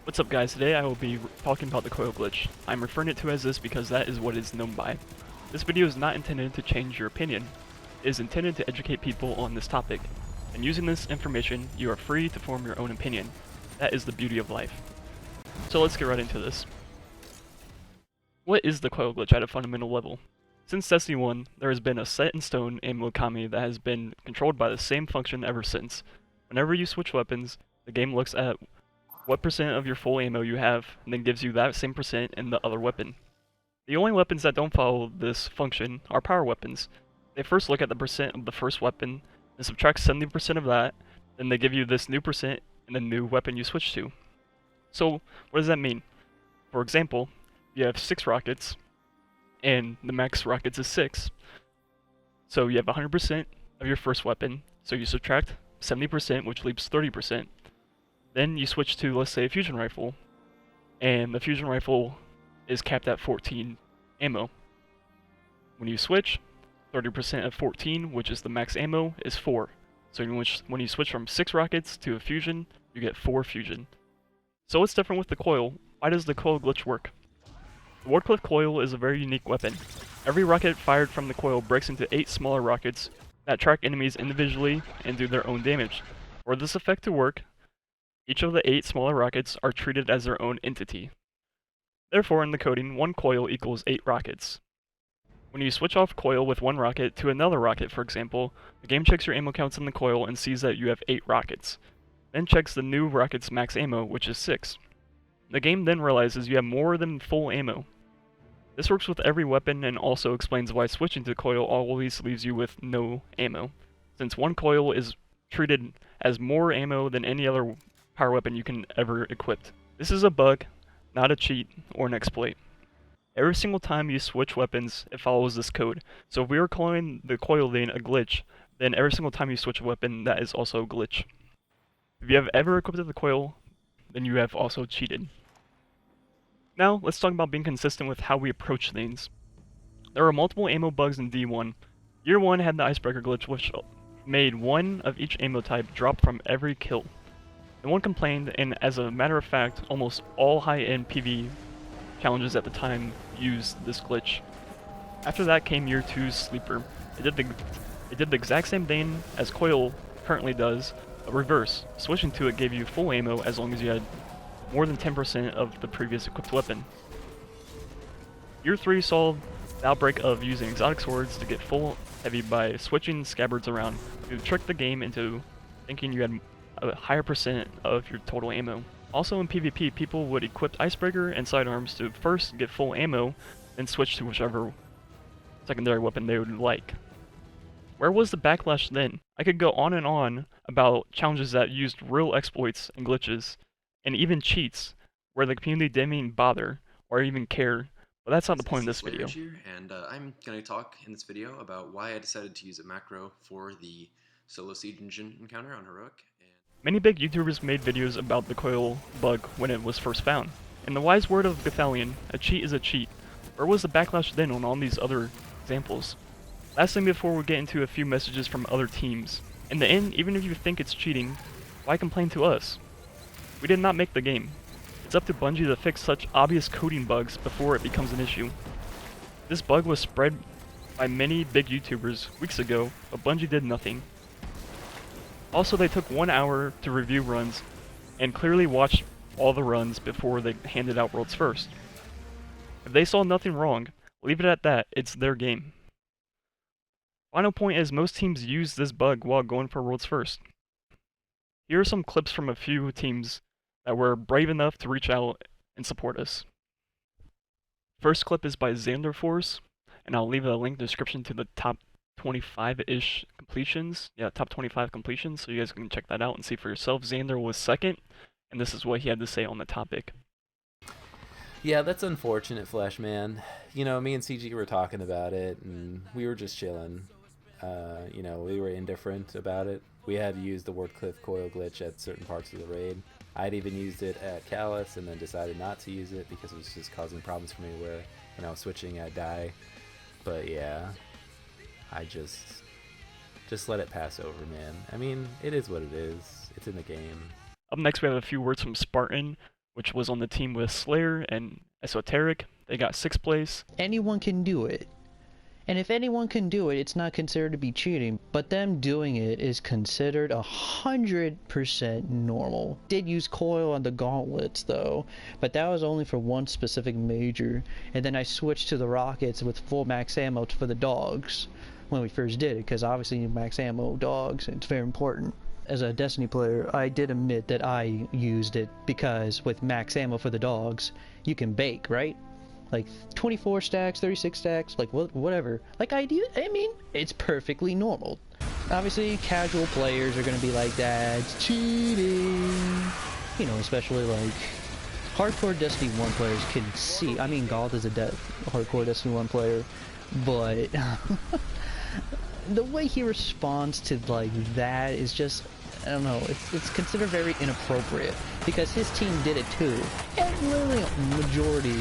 What's up guys, today I will be talking about the coil glitch. I'm referring it to as this because that is what it is known by. This video is not intended to change your opinion. It is intended to educate people on this topic. And using this information, you are free to form your own opinion. That is the beauty of life. So let's get right into this. What is the coil glitch at a fundamental level? Since Destiny 1, there has been a set-in-stone ammo economy that has been controlled by the same function ever since. Whenever you switch weapons, the game looks at what percent of your full ammo you have, and then gives you that same percent in the other weapon. The only weapons that don't follow this function are power weapons. They first look at the percent of the first weapon, and subtract 70% of that, then they give you this new percent in the new weapon you switch to. So, what does that mean? For example, you have 6 rockets, and the max rockets is 6. So you have 100% of your first weapon, so you subtract 70%, which leaves 30%. Then you switch to, let's say, a fusion rifle, and the fusion rifle is capped at 14 ammo. When you switch, 30% of 14, which is the max ammo, is 4. So when you switch from 6 rockets to a fusion, you get 4 fusion. So what's different with the coil? Why does the coil glitch work? The Wardcliff coil is a very unique weapon. Every rocket fired from the coil breaks into 8 smaller rockets that track enemies individually and do their own damage. For this effect to work, each of the 8 smaller rockets are treated as their own entity. Therefore, in the coding, 1 coil equals 8 rockets. When you switch off coil with 1 rocket to another rocket, for example, the game checks your ammo counts in the coil and sees that you have 8 rockets, then checks the new rocket's max ammo, which is 6. The game then realizes you have more than full ammo. This works with every weapon and also explains why switching to coil always leaves you with no ammo, since 1 coil is treated as more ammo than any other power weapon you can ever equip. This is a bug, not a cheat or an exploit. Every single time you switch weapons, it follows this code. So if we are calling the coil lane a glitch, then every single time you switch a weapon, that is also a glitch. If you have ever equipped the coil, then you have also cheated. Now, let's talk about being consistent with how we approach things. There are multiple ammo bugs in D1. Year 1 had the icebreaker glitch, which made 1 of each ammo type drop from every kill. No one complained, and as a matter of fact, almost all high-end PvE challenges at the time used this glitch. After that came Year 2's Sleeper. It did the exact same thing as Coil currently does, but reverse. Switching to it gave you full ammo as long as you had more than 10% of the previous equipped weapon. Year 3 saw the outbreak of using exotic swords to get full heavy by switching scabbards around to trick the game into thinking you had a higher percent of your total ammo. Also in PvP, people would equip Icebreaker and sidearms to first get full ammo, then switch to whichever secondary weapon they would like. Where was the backlash then? I could go on and on about challenges that used real exploits and glitches, and even cheats, where the community didn't even bother, or even care, but that's not the point of this video. Here, and I'm going to talk in this video about why I decided to use a macro for the solo siege engine encounter on Heroic. Many big YouTubers made videos about the coil bug when it was first found. In the wise word of Gothalion, a cheat is a cheat. Where was the backlash then on all these other examples? Lastly, before we get into a few messages from other teams. In the end, even if you think it's cheating, why complain to us? We did not make the game. It's up to Bungie to fix such obvious coding bugs before it becomes an issue. This bug was spread by many big YouTubers weeks ago, but Bungie did nothing. Also, they took 1 hour to review runs, and clearly watched all the runs before they handed out Worlds First. If they saw nothing wrong, leave it at that, it's their game. Final point is most teams use this bug while going for Worlds First. Here are some clips from a few teams that were brave enough to reach out and support us. First clip is by Zander Force, and I'll leave a link in the description to the top 25-ish completions. Yeah, top 25 completions, so you guys can check that out and see for yourself. Zander was second, and this is what he had to say on the topic. Yeah, that's unfortunate, Flash Man. You know, me and CG were talking about it, and we were just chilling. You know, we were indifferent about it. We had used the Wardcliff coil glitch at certain parts of the raid. I'd even used it at Callus, and then decided not to use it because it was just causing problems for me where when I was switching, I'd die. But yeah, I just let it pass over, man. I mean, it is what it is. It's in the game. Up next, we have a few words from Spartan, which was on the team with Slayer and Esoteric. They got 6th place. Anyone can do it. And if anyone can do it, it's not considered to be cheating. But them doing it is considered 100% normal. Did use coil on the gauntlets though, but that was only for one specific major. And then I switched to the rockets with full max ammo for the dogs when we first did it, because obviously you need max ammo dogs, and it's very important. As a Destiny player, I did admit that I used it because with max ammo for the dogs, you can bake, right? Like 24 stacks, 36 stacks, like whatever. Like I mean, it's perfectly normal. Obviously, casual players are gonna be like, that's cheating. You know, especially like hardcore Destiny 1 players can see. I mean, Gold is a hardcore Destiny 1 player, but the way he responds to like that is just, I don't know, it's considered very inappropriate because his team did it too. And literally a majority.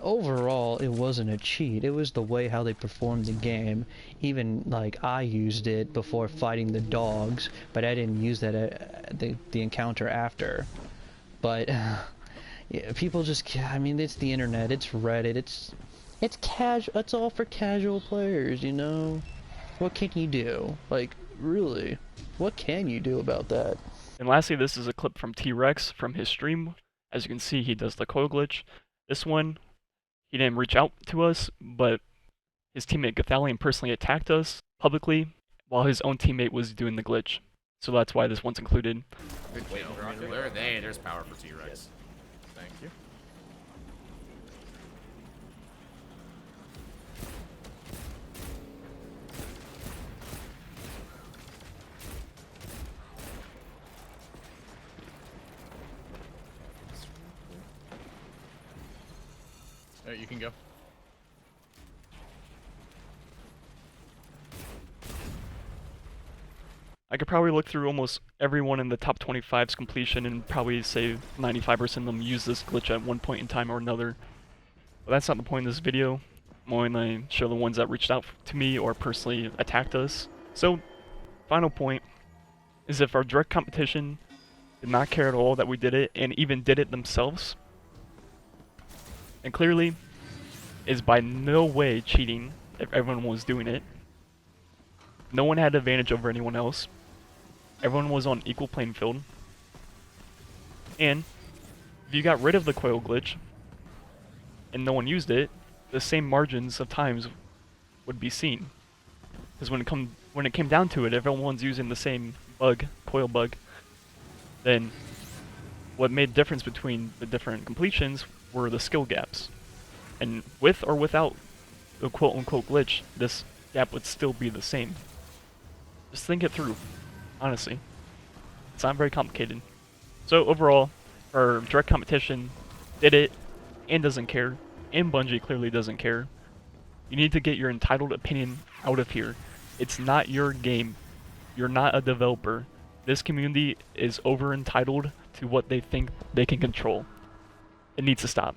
Overall, it wasn't a cheat. It was the way how they performed the game. Even like I used it before fighting the dogs, but I didn't use that at the encounter after. But yeah, people just, I mean, it's the internet, it's Reddit, it's casual. It's all for casual players, you know. What can you do? Like, really, what can you do about that? And lastly, this is a clip from Teawrex from his stream. As you can see, he does the coil glitch. This one, he didn't reach out to us, but his teammate Gathalion personally attacked us publicly while his own teammate was doing the glitch. So that's why this one's included. Wait, there's power for Teawrex. Thank you. Alright, you can go. I could probably look through almost everyone in the top 25's completion and probably say 95% of them use this glitch at one point in time or another. But that's not the point of this video. I'm only going to show the ones that reached out to me or personally attacked us. So, final point is if our direct competition did not care at all that we did it and even did it themselves, and clearly is by no way cheating if everyone was doing it. No one had advantage over anyone else. Everyone was on equal playing field. And if you got rid of the coil glitch and no one used it, the same margins of times would be seen. Because when it came down to it, everyone's using the same bug, coil bug, then what made the difference between the different completions were the skill gaps. And with or without the quote-unquote glitch, this gap would still be the same. Just think it through, honestly. It's not very complicated. So overall, our direct competition did it and doesn't care, and Bungie clearly doesn't care. You need to get your entitled opinion out of here. It's not your game. You're not a developer. This community is over entitled to what they think they can control. It needs to stop.